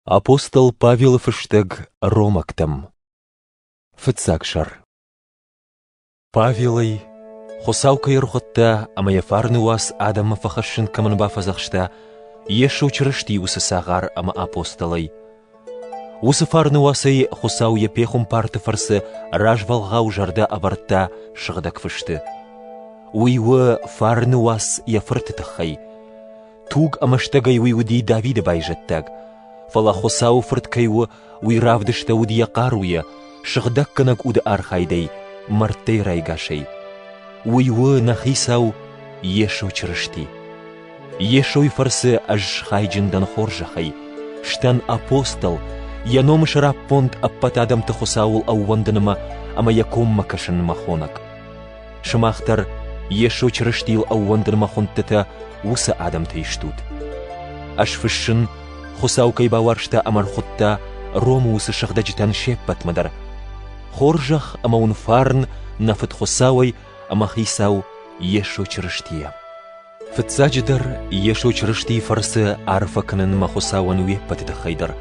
Апостол Павел фыштык Ромактым. Фыцакшар. Павелой хосаука ирхотта амаяфарны уас Адама фахашын камынба фазахшта ешо чырышти усы сағар ама апостолай. Усы фарны уасай хосау епехум парты фарсы ражвалғау жарда аварта шығдак фышты. Уйвы фарны уас яфырты тахай. Туг амаштагай уйвуди Давида байжаттаг. Фала хосау фырткайвы уйравдышта удия қаруя, шығдак кынак уды архайдай, марттей райгашай. Уйвы нахисау ешо чырышти. Ешой фарсы аж хайджиндан хоржахай. Штан апостол, яномыш раппонд аппатадам тахосаул ауванданыма, ама якомма кашын махонак. Шымахтар ешо чырыштил ауванданыма хонттата уса адам тейштут. Аш фышшын хосаукай баваршта амар хотта рому усы шахда житан шеппатмадар. Хоржах ама унфарн нафыт хосауай ама хисау ешо чырыштия. Фыцаджидар ешо чырышти фарсы арфа кынын махосауан уеппатыда хайдар.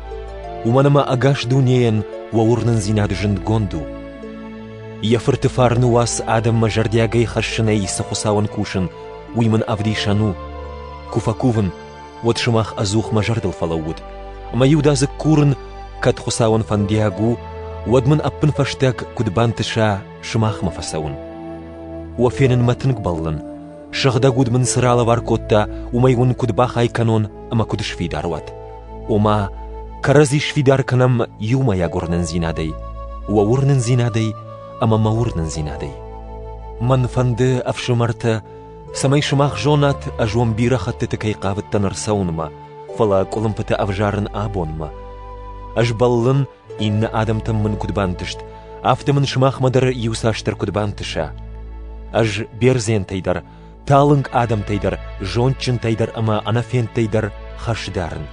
Уманама агаш дунеян ваурнын зинады жындгонду. Яфырты фарны уас адам мажардягай харшынай сахосауан кушын, уйман авдишану. Куфакувын, вот шымах азух мажардал фалауд. Маюдазы курын кат хосауан фандиагу, вадман аппын фаштаг кудбантыша шымах мафасауын. Уафенын матынг баллын. Шағда гудмын сыралы варкотта умайгун кудбах айканон ама кудышвидарват. Ома карази швидарканам юмая горнын зинадай. Уаурнын зинадай ама маурнын зинадай. Манфанды авшымарта самай шымах жонат ажуам бирахатты кайқавыттан арсаунма, фала колымпыты авжарын абонма. Аж баллын инна адамтаммын кудбантышт, автымын шымахмадар юсаштар кудбантыша. Аж берзен тайдар, талынг адам тайдар, жончын тайдар ама анафен тайдар хашдарын.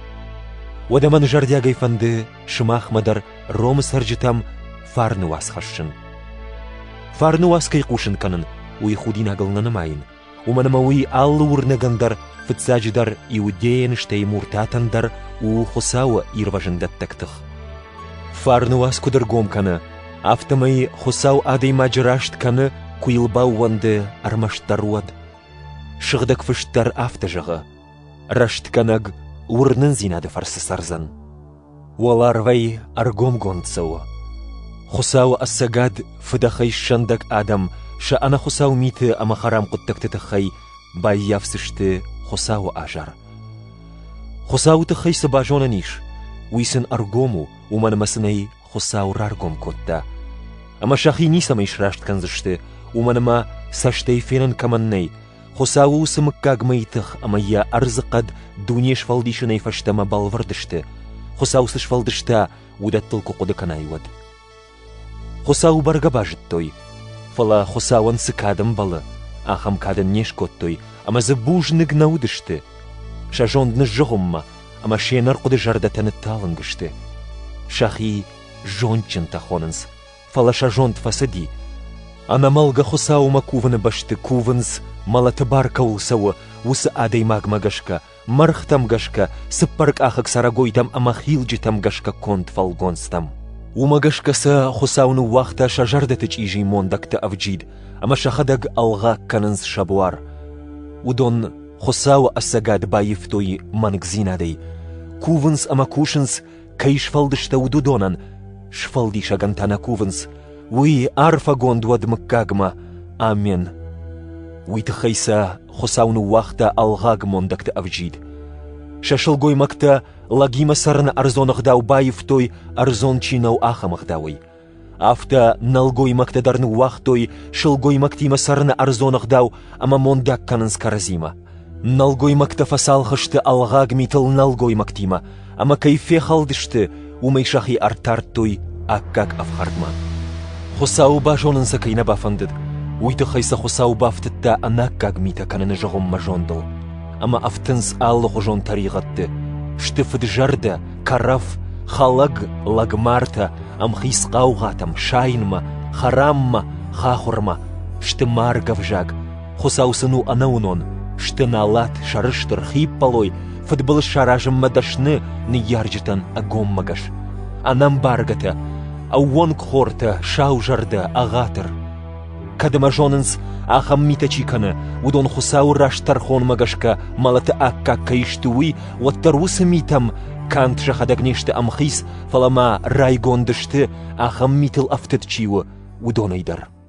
Вадаман жардягай фанды шымахмадар ромы саржитам фарны вас хашшын. Фарны вас кайқушын канын, уй худин агылнаны майын. Уманама уй аллы урнагандар, фыцаджидар иудеян штей муртатандар у хосауа ирважындаттактых. Фарны вас кудыргом каны, автомай хосау адай маджырашт каны куилбауанды армаштаруад. Шығдак фыштар автажығы. Рашт канаг урнын зинады фарсы сарзан. Уаларвай аргом гонцау. Хосау ассагад фыдахай шандак адам, ша ана хосау миты ама харам куттактытахай бай явсышты хосау ажар. Хосау тахай сабажона ниш, уйсын аргому уманамасынай хосау раргом котта. Ама шахи нисамай шрашт канзышты, уманама саштей фенан каманнай, хосау сымыккагмайтых ама я арзықад дунеш фалдишынай фаштама балвардышты, хосау сыш фалдышта удаттыл куқуды канайвад. Хосау барга бажыттой, фала хосауан сыкадым балы, ахам кадын неш коттой, ама забужнык наудышты. Шажондны жоғымма, ама шенар құды жардатаны талынгышты. Шахи жончын тахонынс, фала шажонд фасади. Анамалга хосаума куваны башты кувынс, малаты барка улсауы, усы адай магмагашка, мархтам гашка, сыппарк ахак сарагойтам ама хилджитам гашка конт фалгонстам. Умагашкаса хосауны уақта шажардатыч ижи мондакты авджид, ама шахадаг алға канынс шабуар. Удон хосау асагад байифтой мангзинадай. Кувынс ама кушынс кайш фалдышта удудонан, шфалди шагантана кувынс, уи арфа гондуад мыккагма, амен. Уйтахайса хосауны уақта алғаг мондакты авджид. Шашылгой макта лагима сарна арзонахдау байифтой арзон чинау ахамахдауй. Афта налгой мактадарны уақтой шылгой мактима сарна арзонахдау ама мондак канынс каразима. Налгой макта фасалхышты алғаг митыл налгой мактима, ама кайфе халдышты умай шахи артартой аккак афхардма. Хосау бажонын сакайна бафандыд, уйтахайса хосау бафтытта анаккаг мита каныны жоғым мажондыл. Ама автынс аллы хожон таригатты. Штыфыд жарда, караф, халаг, лагмарта, амхис қауғатам, шайынма, харамма, хахурма, шты маргав жаг. Хосаусыну анаунон, шты налат, шарыштыр хиппалой, فدبل الشراجم مدشن نيارجتن أقوم مقش أنام بارغتا أو ونك خورتا شاو جردا أغاتر كدما جوننس أخميتا چيكنا ودون خساو راشتر خون مقشكا مالت أكا كيشتوي والتروس ميتم كانت شخدق نيشت أمخيس فلما رايقون دشت أخميت الأفتت چيو ودون يدر